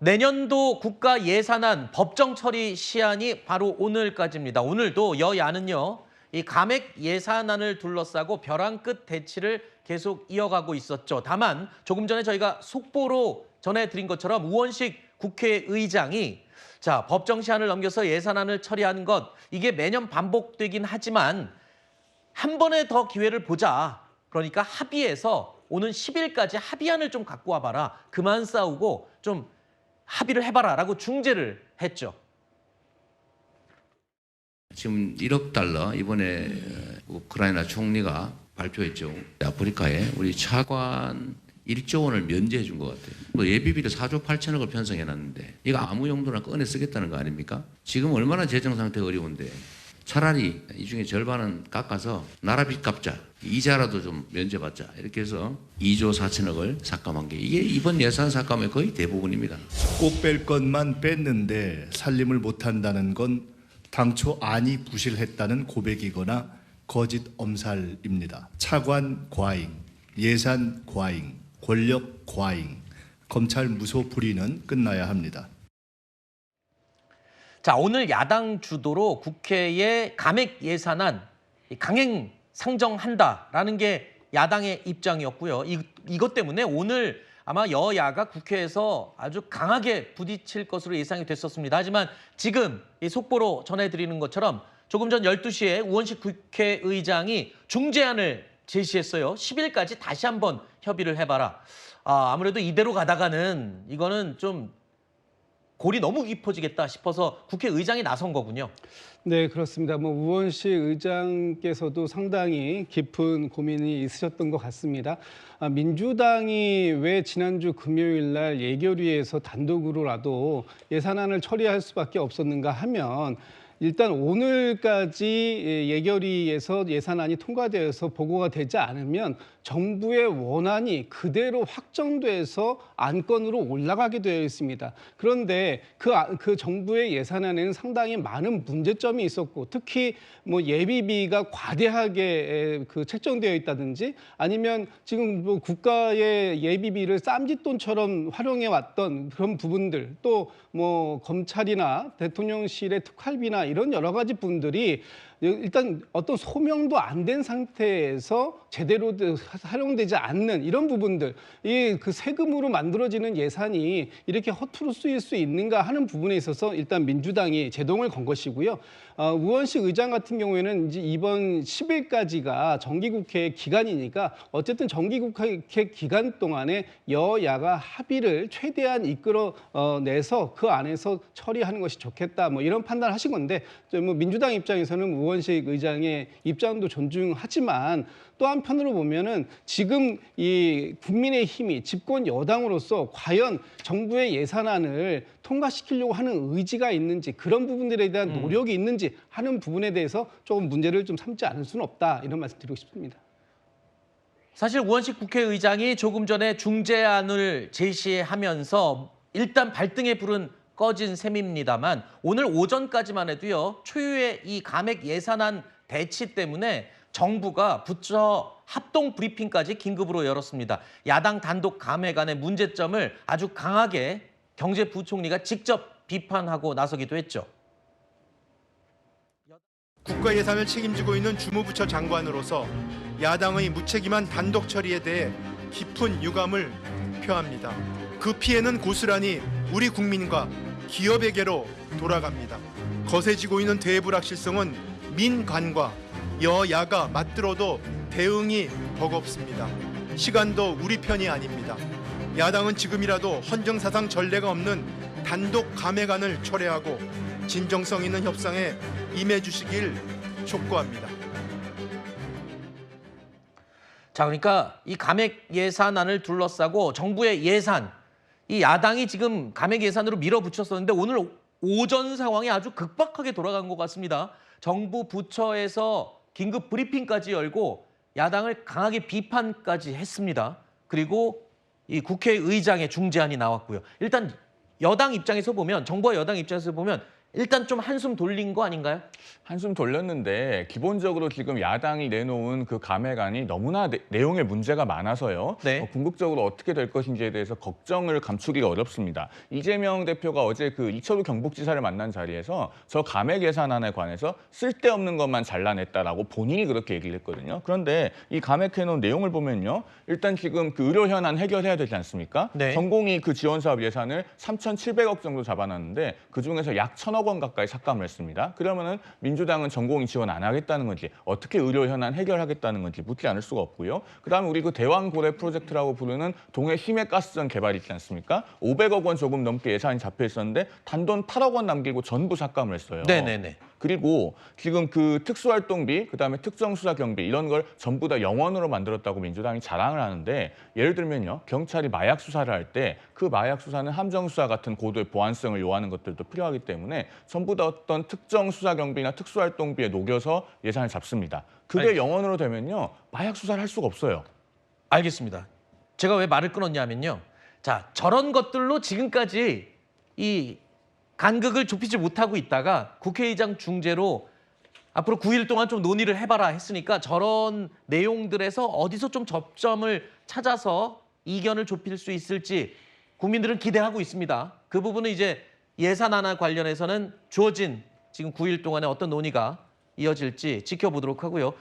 내년도 국가 예산안 법정 처리 시한이 바로 오늘까지입니다. 오늘도 여야는요, 이 감액 예산안을 둘러싸고 벼랑 끝 대치를 계속 이어가고 있었죠. 다만 조금 전에 저희가 속보로 전해드린 것처럼 우원식 국회의장이 법정 시한을 넘겨서 예산안을 처리하는 것, 이게 매년 반복되긴 하지만 한 번에 더 기회를 보자. 그러니까 합의해서 오는 10일까지 합의안을 좀 갖고 와봐라. 그만 싸우고 좀 합의를 해봐라라고 중재를 했죠. 지금 1억 달러 이번에 우크라이나 총리가 발표했죠. 아프리카에 우리 차관 1조 원을 면제해 준 것 같아요. 예비비를 4조 8천억을 편성해 놨는데 이거 아무 용도나 꺼내 쓰겠다는 거 아닙니까? 지금 얼마나 재정 상태가 어려운데 차라리 이 중에 절반은 깎아서 나라빚 갚자. 이자라도 좀 면제받자. 이렇게 해서 2조 4천억을 삭감한 게 이게 이번 예산 삭감의 거의 대부분입니다. 꼭 뺄 것만 뺐는데 살림을 못한다는 건 당초 안이 부실했다는 고백이거나 거짓 엄살입니다. 차관 과잉, 예산 과잉, 권력 과잉, 검찰 무소 불위는 끝나야 합니다. 오늘 야당 주도로 국회에 감액 예산안 강행 상정한다라는 게 야당의 입장이었고요. 이것 때문에 오늘 아마 여야가 국회에서 아주 강하게 부딪힐 것으로 예상이 됐었습니다. 하지만 지금 이 속보로 전해드리는 것처럼 조금 전 12시에 우원식 국회의장이 중재안을 제시했어요. 10일까지 다시 한번 협의를 해봐라. 아무래도 이대로 가다가는 이거는 좀 골이 너무 깊어지겠다 싶어서 국회의장이 나선 거군요. 네, 그렇습니다. 우원식 의장께서도 상당히 깊은 고민이 있으셨던 것 같습니다. 민주당이 왜 지난주 금요일 날 예결위에서 단독으로라도 예산안을 처리할 수밖에 없었는가 하면 일단 오늘까지 예결위에서 예산안이 통과되어서 보고가 되지 않으면 정부의 원안이 그대로 확정돼서 안건으로 올라가게 되어 있습니다. 그런데 그 정부의 예산안에는 상당히 많은 문제점이 있었고 특히 예비비가 과대하게 책정되어 있다든지 아니면 지금 국가의 예비비를 쌈짓돈처럼 활용해 왔던 그런 부분들 또 검찰이나 대통령실의 특활비나 이런 여러 가지 분들이 일단 어떤 소명도 안 된 상태에서 제대로 활용되지 않는 이런 부분들, 그 세금으로 만들어지는 예산이 이렇게 허투루 쓰일 수 있는가 하는 부분에 있어서 일단 민주당이 제동을 건 것이고요. 우원식 의장 같은 경우에는 이제 이번 10일까지가 정기국회 기간이니까 어쨌든 정기국회 기간 동안에 여야가 합의를 최대한 이끌어내서 그 안에서 처리하는 것이 좋겠다 이런 판단을 하신 건데 민주당 입장에서는 우원식 의장의 입장도 존중하지만 또 한편으로 보면은 지금 이 국민의힘이 집권 여당으로서 과연 정부의 예산안을 통과시키려고 하는 의지가 있는지 그런 부분들에 대한 노력이 있는지 하는 부분에 대해서 조금 문제를 좀 삼지 않을 수는 없다 이런 말씀 드리고 싶습니다. 사실 우원식 국회의장이 조금 전에 중재안을 제시하면서 일단 발등에 불은 꺼진 셈입니다만 오늘 오전까지만 해도요. 초유의 이 감액 예산안 대치 때문에 정부가 부처 합동 브리핑까지 긴급으로 열었습니다. 야당 단독 감액안의 문제점을 아주 강하게 경제부총리가 직접 비판하고 나서기도 했죠. 국가 예산을 책임지고 있는 주무부처 장관으로서 야당의 무책임한 단독 처리에 대해 깊은 유감을 표합니다. 그 피해는 고스란히 우리 국민과 기업에게로 돌아갑니다. 거세지고 있는 대불확실성은 민관과 여야가 맞들어도 대응이 버겁습니다. 시간도 우리 편이 아닙니다. 야당은 지금이라도 헌정사상 전례가 없는 단독 감액안을 철회하고 진정성 있는 협상에 임해 주시길 촉구합니다. 그러니까 이 감액 예산안을 둘러싸고 정부의 예산, 이 야당이 지금 감액 예산으로 밀어붙였었는데 오늘 오전 상황이 아주 급박하게 돌아간 것 같습니다. 정부 부처에서 긴급 브리핑까지 열고 야당을 강하게 비판까지 했습니다. 그리고 이 국회의장의 중재안이 나왔고요. 일단 여당 입장에서 보면 정부와 여당 입장에서 보면 일단 좀 한숨 돌린 거 아닌가요? 한숨 돌렸는데 기본적으로 지금 야당이 내놓은 그 감액안이 너무나 내용에 문제가 많아서요. 네. 궁극적으로 어떻게 될 것인지에 대해서 걱정을 감추기가 어렵습니다. 이재명 대표가 어제 그 이철우 경북지사를 만난 자리에서 저 감액 예산안에 관해서 쓸데없는 것만 잘라냈다라고 본인이 그렇게 얘기를 했거든요. 그런데 이 감액해놓은 내용을 보면요. 일단 지금 그 의료 현안 해결해야 되지 않습니까? 네. 전공의 그 지원 사업 예산을 3,700억 정도 잡아놨는데 그중에서 약 1,000억 원 가까이 삭감을 했습니다. 그러면은 민주당은 전공의 지원 안 하겠다는 건지 어떻게 의료 현안 해결하겠다는 건지 묻지 않을 수가 없고요. 그다음에 우리 그 대왕고래 프로젝트라고 부르는 동해 심해가스전 개발 있지 않습니까? 500억 원 조금 넘게 예산이 잡혀 있었는데 단돈 8억 원 남기고 전부 삭감을 했어요. 네네네. 그리고 지금 그 특수활동비, 그다음에 특정수사경비 이런 걸 전부 다 영원으로 만들었다고 민주당이 자랑을 하는데 예를 들면요. 경찰이 마약 수사를 할 때 그 마약 수사는 함정수사 같은 고도의 보안성을 요하는 것들도 필요하기 때문에 전부 다 어떤 특정수사경비나 특수활동비에 녹여서 예산을 잡습니다. 그게 영원으로 되면요. 마약 수사를 할 수가 없어요. 알겠습니다. 제가 왜 말을 끊었냐면요. 자, 저런 것들로 지금까지 이 간극을 좁히지 못하고 있다가 국회의장 중재로 앞으로 9일 동안 좀 논의를 해봐라 했으니까 저런 내용들에서 어디서 좀 접점을 찾아서 이견을 좁힐 수 있을지 국민들은 기대하고 있습니다. 그 부분은 이제 예산안과 관련해서는 주어진 지금 9일 동안에 어떤 논의가 이어질지 지켜보도록 하고요.